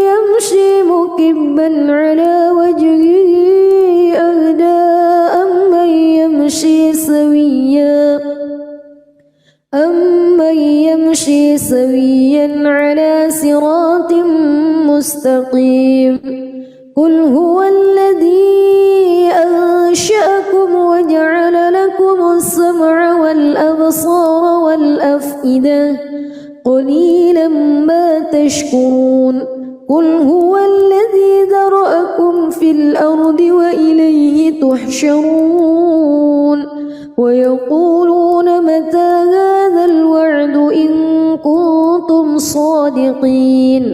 Speaker 1: يمشي مكبا على وجهه أهدى أمن يمشي سويا على صراط مستقيم قل هو الذي أنشأكم وجعل لكم السمع والأبصار والأفئدة قليلا ما تشكرون قل هو الذي ذرأكم في الأرض وإليه تحشرون ويقولون متى هذا الوعد إن كنتم صادقين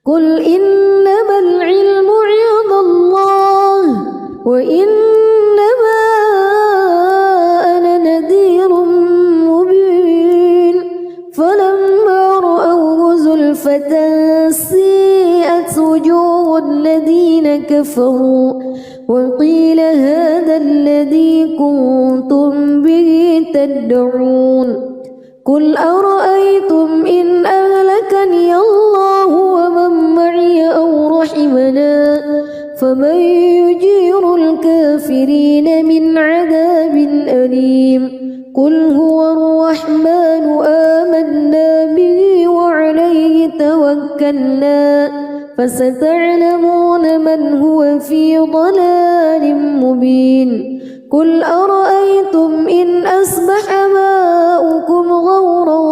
Speaker 1: قل إنما العلم عند الله وإنما أنا نذير مبين فلما رأوه زلفة سيئت وجوه الذين كفروا وقيل هذا الذي كنتم به تدعون قل أرأيتم إن أهلكني الله ومن معي أو رحمنا فمن يجير الكافرين قل هو الرحمن آمنا به وعليه توكلنا فستعلمون من هو في ضلال مبين قل أرأيتم إن أصبح ماؤكم غورا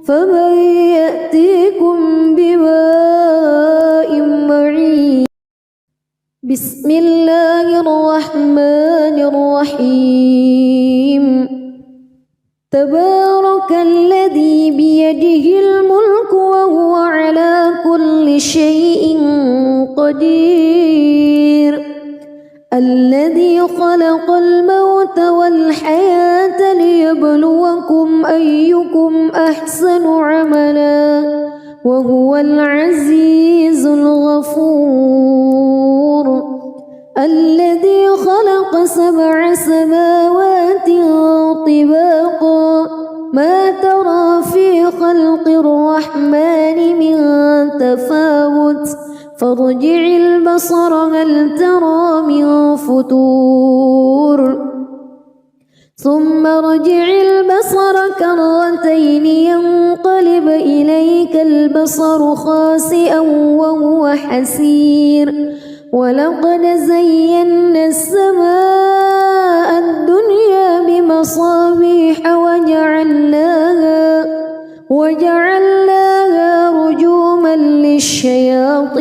Speaker 1: فمن يأتيكم بماء معين. بسم الله الرحمن الرحيم. تبارك الذي بيده الملك وهو على كل شيء قدير الذي خلق الموت والحياة ليبلوكم أيكم أحسن عملا وهو العزيز الغفور الذي خلق 7 سماوات طباقا ما ترى في خلق الرحمن من تفاوت فارجع البصر هل ترى من فتور ثم ارجع البصر كرتين ينقلب إليك البصر خاسئا وهو حسير ولقد زينا السماء الدنيا بمصابيح وجعلناها رجوما للشياطين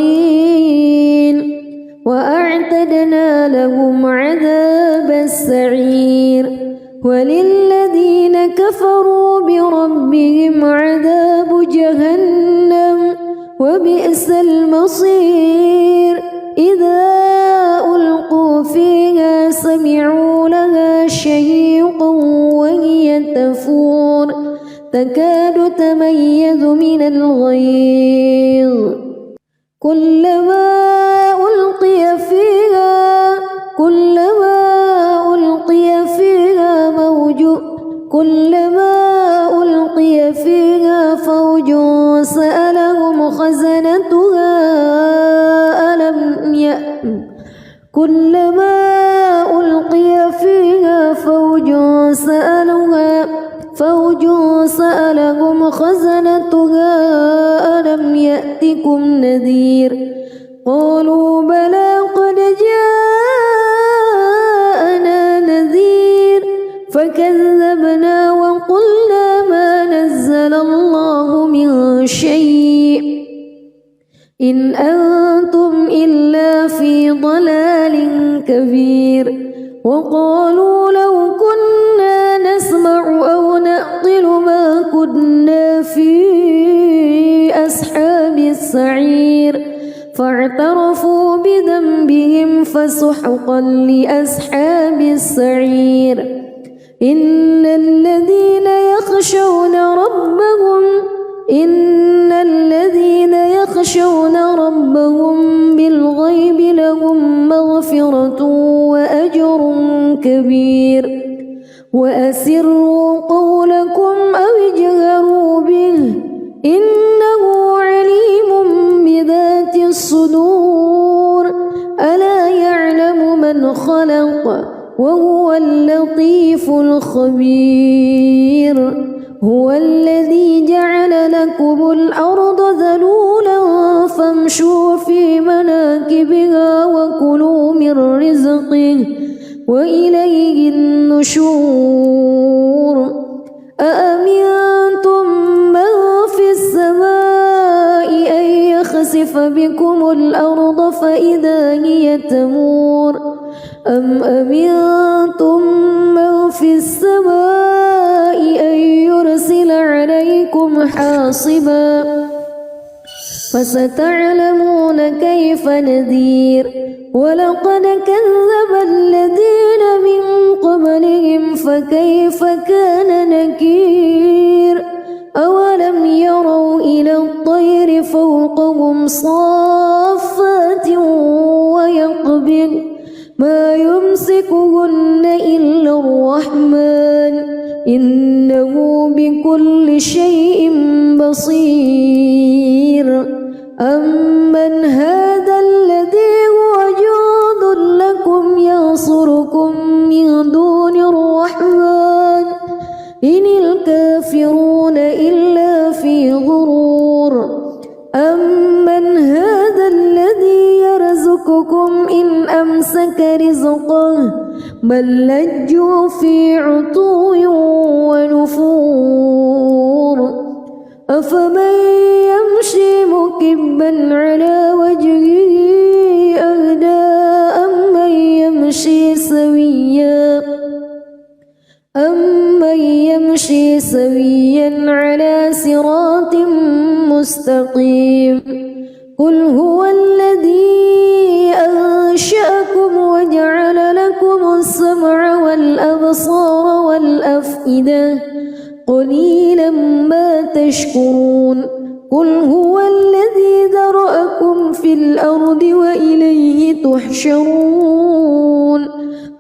Speaker 1: وأعتدنا لهم عذاب السعير وللذين كفروا بربهم عذاب جهنم وبئس المصير إذا ألقوا فيها سمعوا لها شهيقا وهي تفور تكاد تميز من الغيظ كلما ألقي فيها فوج سألهم خزنتها ألم يأتكم نذير قالوا بلى قد جاءنا نذير فكذبنا وقلنا ما نزل الله من شيء إن أنتم إلا في ضلال كبير وقالوا لو كنا نسمع أو نعقل ما كنا في أصحاب السعير فاعترفوا بذنبهم فسحقا لأصحاب السعير إن الذين يخشون ربهم بالغيب لهم مغفرة وأجر كبير وأسروا قولكم أو اجهروا به إنه عليم بذات الصدور ألا يعلم من خلق وهو اللطيف الخبير هو الذي جعل لكم الأرض ذلولا فامشوا في مناكبها وكلوا من رزقه وإليه النشور أأمنتم من في السماء أن يخسف بكم الأرض فإذا هي تمور أم أمنتم من في السماء أن يرسل عليكم حاصبا فستعلمون كيف نذير ولقد كذب الذين من قبلهم فكيف كان نكير أولم يروا إلى الطير فوقهم صافات ويقبض ما يمسكهن إلا الرحمن إنه بكل شيء بصير أمن هذا الذي هو جند لكم ينصركم من دون سقه بل لجوا في عتو ونفور أفمن يمشي مكبا على وجهه أهدى أمن يمشي سويا على صراط مستقيم قل هو الذي أنشأكم وجعل لكم السمع والأبصار والأفئدة قليلا ما تشكرون قل هو الذي ذرأكم في الأرض وإليه تحشرون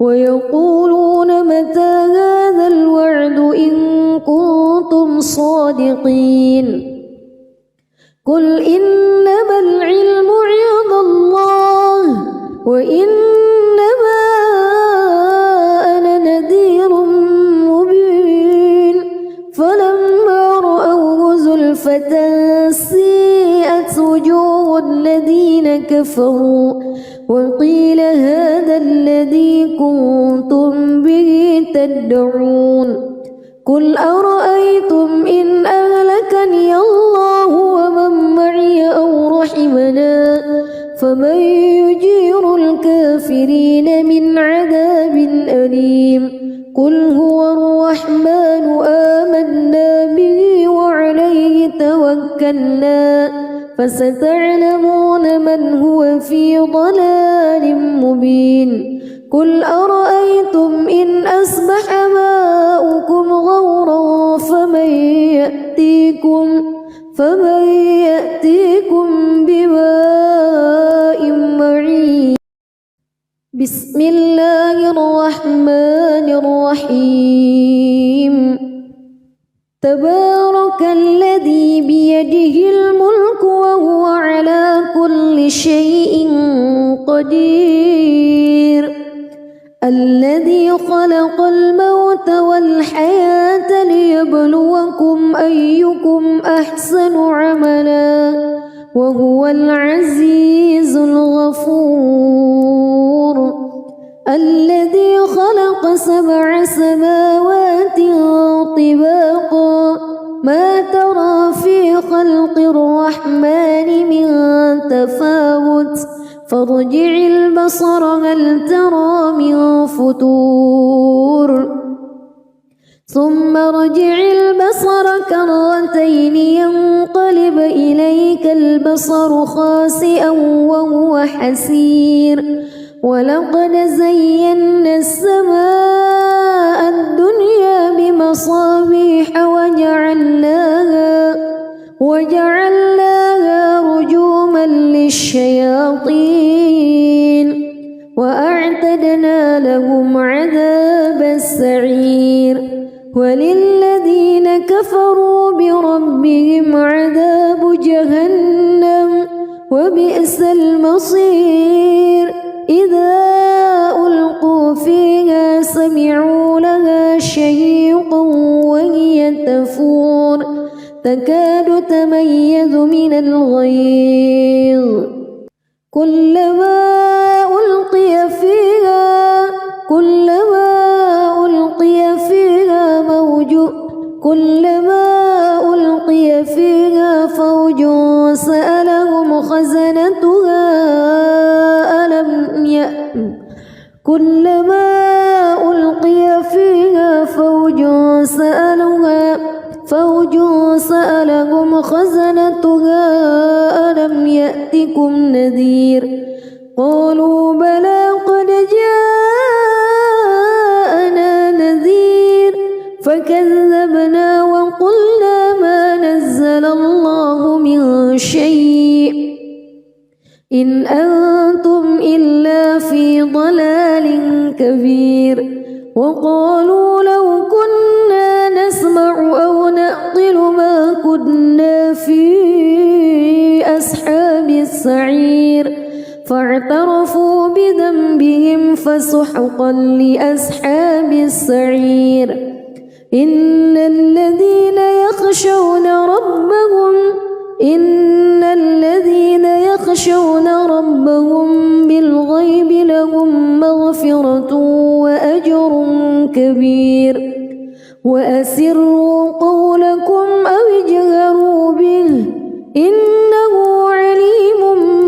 Speaker 1: ويقولون متى هذا الوعد إن كنتم صادقين قل إنما العلم عند الله وإنما أنا نذير مبين فلما رأوه زلفة سيئت وجوه الذين كفروا وقيل هذا الذي كنتم به تدعون قل أرأيتم إن أهلكني الله ومن معي أو رحمنا فمن يجير الكافرين من عذاب أليم قل هو الرحمن آمنا به وعليه توكلنا فستعلمون من هو في ضلال مبين قل أرأيتم إن أصبح ماؤكم غورا فمن يأتيكم بماء معين بسم الله الرحمن الرحيم تبارك الذي بيده الملك وهو على كل شيء قدير الذي خلق الموت والحياة ليبلوكم أيكم أحسن عملا وهو العزيز الغفور الذي خلق 7 سماوات طباقا ما ترى في خلق الرحمن من تفاوت فارجع البصر هل ترى من فطور ثم ارجع البصر كرتين ينقلب إليك البصر خاسئا وهو حسير ولقد زينا السماء الدنيا بمصابيح وجعلناها رجوما للشياطين وأعتدنا لهم عذاب السعير وللذين كفروا بربهم عذاب جهنم وبئس المصير إذا ألقوا فيها سمعوا لها شهيقا وهي تفور تكاد تميز من الغيظ كلما ألقي فيها فوج سألهم خزنتها كلما ألقي فيها فوج سألهم خزنتها ألم يأتكم نذير قالوا بلى قد جاءنا نذير فكذبنا وقلنا ما نزل الله من شيء إن أنتم إلا في ضلال كبير وقالوا لو كنا نسمع أو نعقل ما كنا في أصحاب السعير فاعترفوا بذنبهم فسحقا لأصحاب السعير إن الذين يخشون ربهم بالغيب لهم مغفرة كبير وأسروا قولكم أو اجهروا به إنه عليم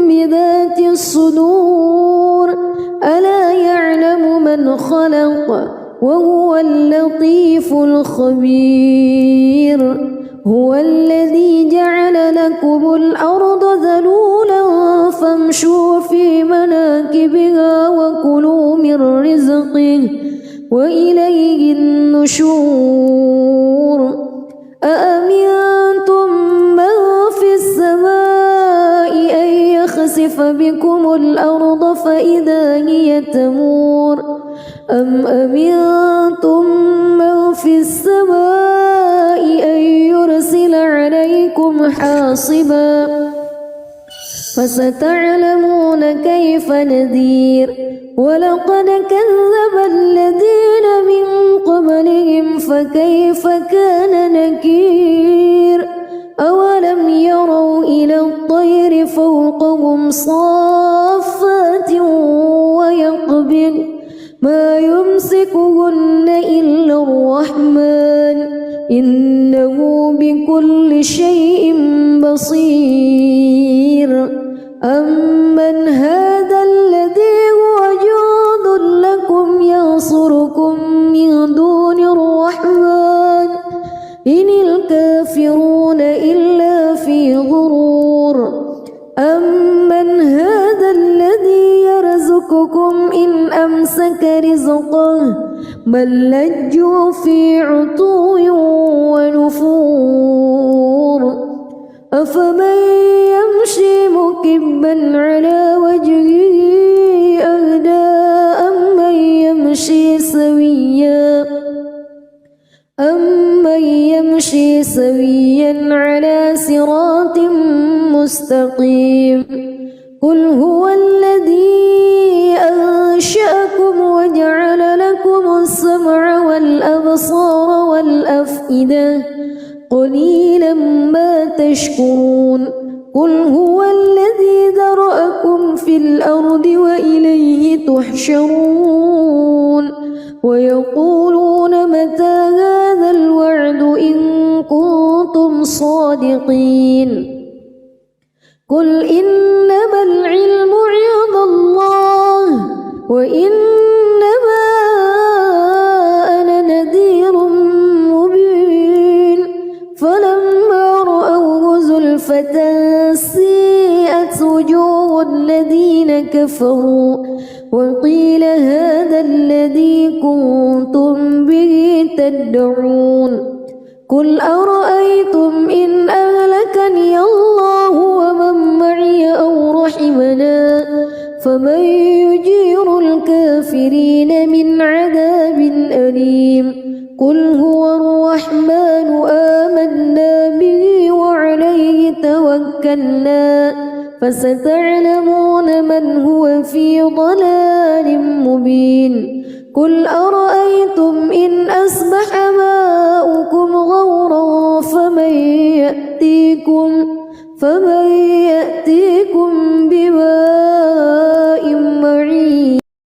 Speaker 1: بذات الصدور ألا يعلم من خلق وهو اللطيف الخبير هو الذي جعل لكم الأرض ذلولا فامشوا في مناكبها وكلوا من رزقه وإليه النشور أأمنتم من في السماء أن يخسف بكم الأرض فإذا هي تمور أم أمنتم من في السماء أن يرسل عليكم حاصبا فستعلمون كيف نذير ولقد كذب الذين من قبلهم فكيف كان نكير أولم يروا إلى الطير فوقهم صافات ويقبض ما يمسكهن إلا الرحمن إنه بكل شيء بصير أمن هذا الذي هو جند لكم ينصركم من دون الرحمن إن الكافرون إلا في غرور أمن هذا الذي يرزقكم إن أمسك رزقه بل لجوا في عتو ونفور أفمن يمشي مكبا على وجهه أهدى أمن يمشي سويا على صراط مستقيم قل هو الذي أنشأكم وجعل لكم السمع والأبصار والأفئدة قليلا ما تشكرون قل هو الذي ذرأكم في الأرض وإليه تحشرون ويقولون متى هذا الوعد إن كنتم صادقين قل إنما العلم عند الله وإنما أنا نذير مبين فلما رأوه زلفة سيئت وجوه الذين كفروا وقيل هذا الذي كنتم به تدعون قل أرأيتم إن أهلكني الله ومن معي أو رحمنا فمن يجير الكافرين من عذاب أليم قل هو الرحمن آمنا به وعليه توكلنا فستعلمون من هو في ضلال مبين قل أرأيتم إن أصبح ماؤكم غورا فمن